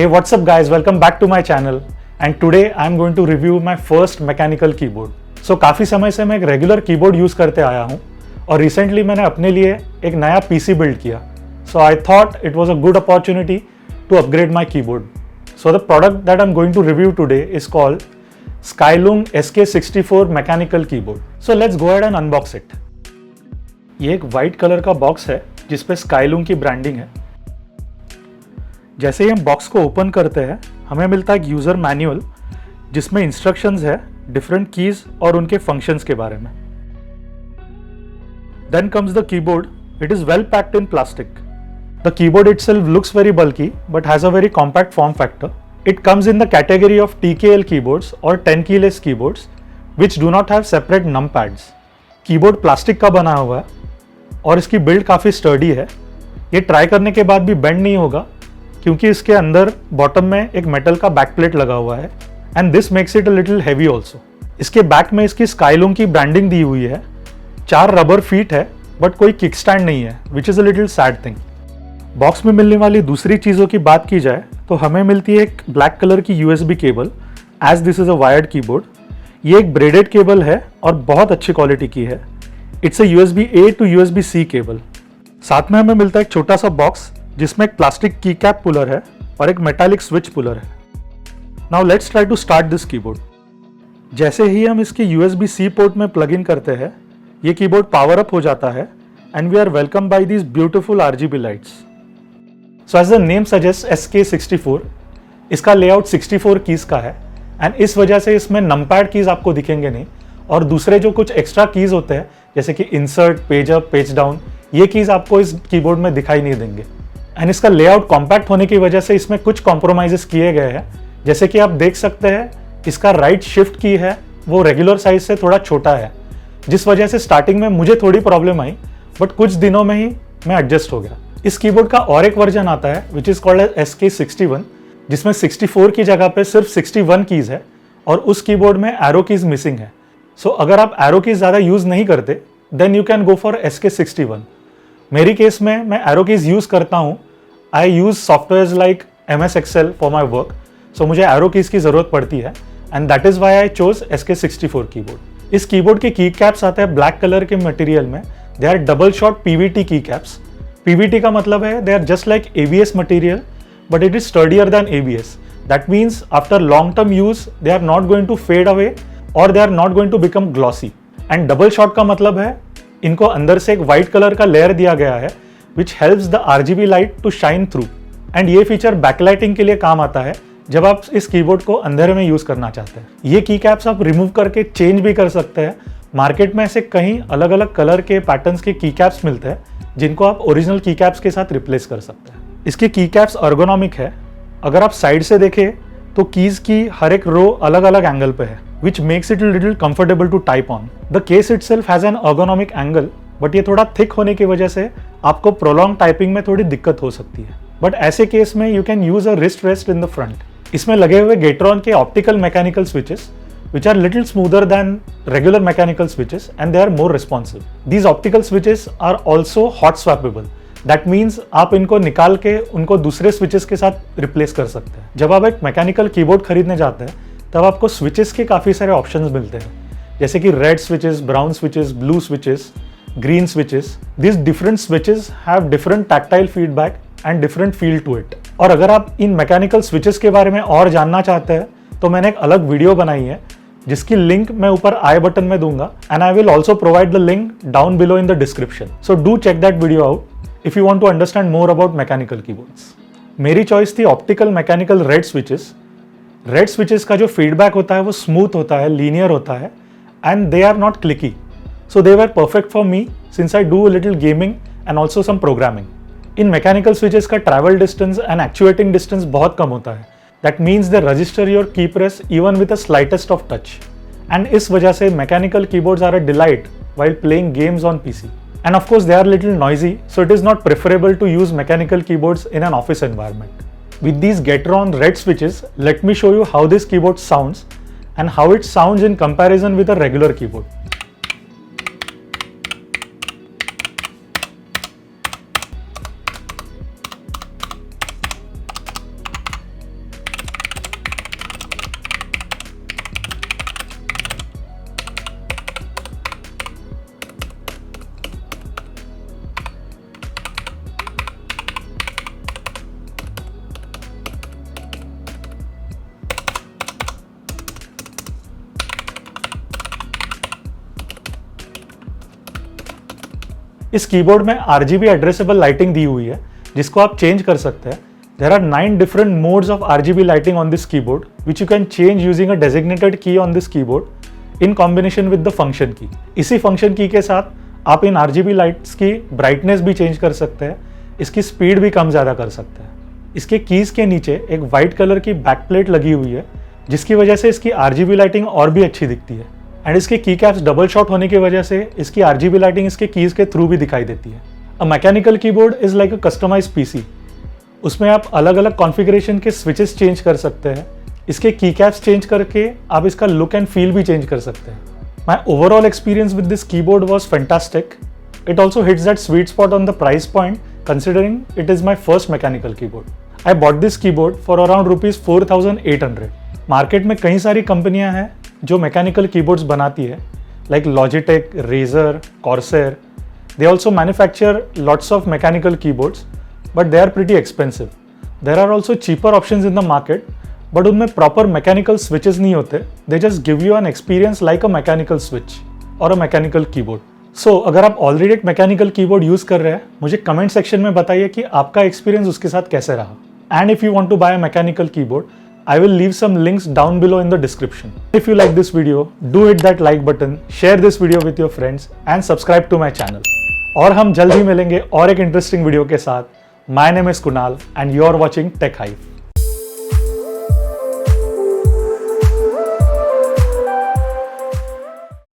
Hey, what's up guys, welcome back to my channel and today I'm going to review my first mechanical keyboard. So काफ़ी समय से मैं एक regular keyboard use करते आया हूँ और रिसेंटली मैंने अपने लिए एक नया पीसी बिल्ड किया. So I thought it was a good opportunity to upgrade my keyboard. So the product that I'm going to review today is called Skylum SK64 mechanical keyboard. So let's go ahead and unbox it. ये एक white colour का box है जिस पे Skylum की branding है. जैसे ही हम बॉक्स को ओपन करते हैं हमें मिलता है एक यूज़र मैनुअल जिसमें इंस्ट्रक्शंस है डिफरेंट कीज और उनके फंक्शंस के बारे में. Then comes the keyboard. It is well packed in plastic. The keyboard itself looks very bulky but has a very compact form factor. It comes in the category of TKL keyboards or 10 keyless keyboards which do not have separate numpads. Keyboard plastic का बना हुआ है और इसकी build काफ़ी sturdy है. ये try करने के बाद भी बेंड नहीं होगा क्योंकि इसके अंदर बॉटम में एक मेटल का बैक प्लेट लगा हुआ है and this makes it a little heavy also. इसके बैक में इसकी स्काईलूम की ब्रांडिंग दी हुई है. 4 रबर फीट है बट कोई किक स्टैंड नहीं है which is a little sad thing. Box में मिलने वाली दूसरी चीज़ों की बात की जाए तो हमें मिलती है एक ब्लैक कलर की USB cable as this is a wired keyboard. ये एक ब्रेडेड केबल है और बहुत अच्छी क्वालिटी की है. It's a USB-A to USB-C cable. साथ में हमें मिलता है एक छोटा सा बॉक्स जिसमें एक प्लास्टिक की कैप पुलर है और एक मेटालिक स्विच पुलर है. Now let's try to start this keyboard. जैसे ही हम इसके USB-C पोर्ट में प्लग इन करते हैं ये कीबोर्ड पावर अप हो जाता है and we are welcome by these beautiful RGB lights. So as the name suggest SK64, इसका लेआउट 64 कीज का है एंड इस वजह से इसमें नंपैड कीज आपको दिखेंगे नहीं और दूसरे जो कुछ एक्स्ट्रा कीज होते हैं जैसे कि insert, page up, page down, ये कीज आपको इस कीबोर्ड में दिखाई नहीं देंगे. एंड इसका लेआउट कॉम्पैक्ट होने की वजह से इसमें कुछ कॉम्प्रोमाइजेस किए गए हैं. जैसे कि आप देख सकते हैं इसका राइट शिफ्ट की है वो रेगुलर साइज से थोड़ा छोटा है जिस वजह से स्टार्टिंग में मुझे थोड़ी प्रॉब्लम आई बट कुछ दिनों में ही मैं एडजस्ट हो गया. इस कीबोर्ड का और एक वर्जन आता है विच इज़ कॉल्ड SK61 जिसमें 64 की जगह पे सिर्फ 61 कीज है और उस कीबोर्ड में एरो कीज मिसिंग है. सो अगर आप एरो कीज ज़्यादा यूज़ नहीं करते then you can go for SK61. मेरी केस में मैं एरो कीज यूज़ करता हूँ. I use software like MS Excel for my work. So मुझे एरो कीज की ज़रूरत पड़ती है and that is why I chose SK64 keyboard. इस कीबोर्ड के की कैप्स आते हैं ब्लैक कलर के मटेरियल में. They are double shot PVT key caps. PVT का मतलब है they are just like ABS material but it is sturdier than ABS. That means after long term use they are not going to fade away और they are not going to become glossy. And double shot का मतलब है इनको अंदर से एक white colour का layer दिया गया है which helps the RGB light to shine through. And ये फीचर बैकलाइटिंग के लिए काम आता है जब आप इस कीबोर्ड को अंधेरे में यूज करना चाहते हैं. ये की कैप्स आप रिमूव करके चेंज भी कर सकते हैं. मार्केट में ऐसे कहीं अलग अलग कलर के पैटर्न्स के की कैप्स मिलते हैं जिनको आप ओरिजिनल की कैप्स के साथ रिप्लेस कर सकते हैं. इसके की कैप्स अर्गोनॉमिक है. अगर आप साइड से देखें तो कीज की हर एक रो अलग अलग एंगल पे है which makes it a little comfortable to type on. The case itself has an ergonomic angle, but ये थोड़ा thick होने की वजह से आपको prolonged typing में थोड़ी दिक्कत हो सकती है. But ऐसे केस में you can use a wrist rest in the front. इसमें लगे हुए Gateron के optical mechanical switches, which are little smoother than regular mechanical switches and they are more responsive. These optical switches are also hot swappable. That means आप इनको निकाल के उनको दूसरे switches के साथ replace कर सकते हैं. जब आप एक mechanical keyboard खरीदने जाते हैं तब आपको स्विचेस के काफ़ी सारे ऑप्शंस मिलते हैं जैसे कि red switches, brown switches, blue switches, green switches. This different switches have different tactile feedback and different feel to it. और अगर आप इन मैकेनिकल स्विचेस के बारे में और जानना चाहते हैं तो मैंने एक अलग वीडियो बनाई है जिसकी लिंक मैं ऊपर आई बटन में दूंगा and I will also provide the link down below in the description. So do check that video out if you want to understand more about mechanical keyboards. मेरी चॉइस थी optical mechanical red switches. Red switches का जो feedback होता है वो smooth होता है, linear होता है and they are not clicky. So they were perfect for me since I do a little gaming and also some programming. इन मैकेनिकल स्विचेस का travel distance and actuating distance बहुत कम होता है. That means they register your key press even with the slightest of touch. And इस वजह से mechanical keyboards are a delight while playing games on PC. And of course they are little noisy, so it is not preferable to use mechanical keyboards in an office environment. With these Gateron red switches, let me show you how this keyboard sounds and how it sounds in comparison with a regular keyboard. इस keyboard में RGB addressable lighting दी हुई है जिसको आप change कर सकते हैं। There are 9 different modes of RGB lighting on this keyboard which you can change using a designated key on this keyboard in combination with the function key. इसी function key के साथ आप इन RGB लाइट्स की brightness भी change कर सकते हैं, इसकी स्पीड भी कम ज़्यादा कर सकते हैं। इसके कीज के नीचे एक वाइट कलर की बैक प्लेट लगी हुई है जिसकी वजह से इसकी RGB लाइटिंग और भी अच्छी दिखती है एंड इसके की कैप्स डबल शॉट होने की वजह से इसकी RGB लाइटिंग इसके कीज के थ्रू भी दिखाई देती है। A mechanical keyboard is like a customized PC. उसमें आप अलग अलग कॉन्फ़िगरेशन के स्विचेस चेंज कर सकते हैं। इसके की कैप्स चेंज करके आप इसका लुक एंड फील भी चेंज कर सकते हैं। My overall experience with this keyboard was fantastic. It also hits that sweet spot on the price point considering it is my first mechanical keyboard. I bought this keyboard for around rupees 4,800. Market में कई सारी कंपनियां हैं जो mechanical keyboards बनाती है like Logitech, Razer, Corsair. They also manufacture lots of mechanical keyboards but they are pretty expensive. There are also cheaper options in the market but उनमें proper mechanical switches नहीं होते. They just give you an experience like a mechanical switch or a mechanical keyboard. अगर आप already एक mechanical keyboard use कर रहे हैं, मुझे कमेंट सेक्शन में बताइए कि आपका एक्सपीरियंस उसके साथ कैसे रहा। And if you want to buy a mechanical keyboard, I will leave some links down below in the description. If you like this video, do hit that like button, share this video with your friends and subscribe to my channel. और हम जल्द ही मिलेंगे और एक interesting video के साथ। My name is Kunal and you are watching Tech hive.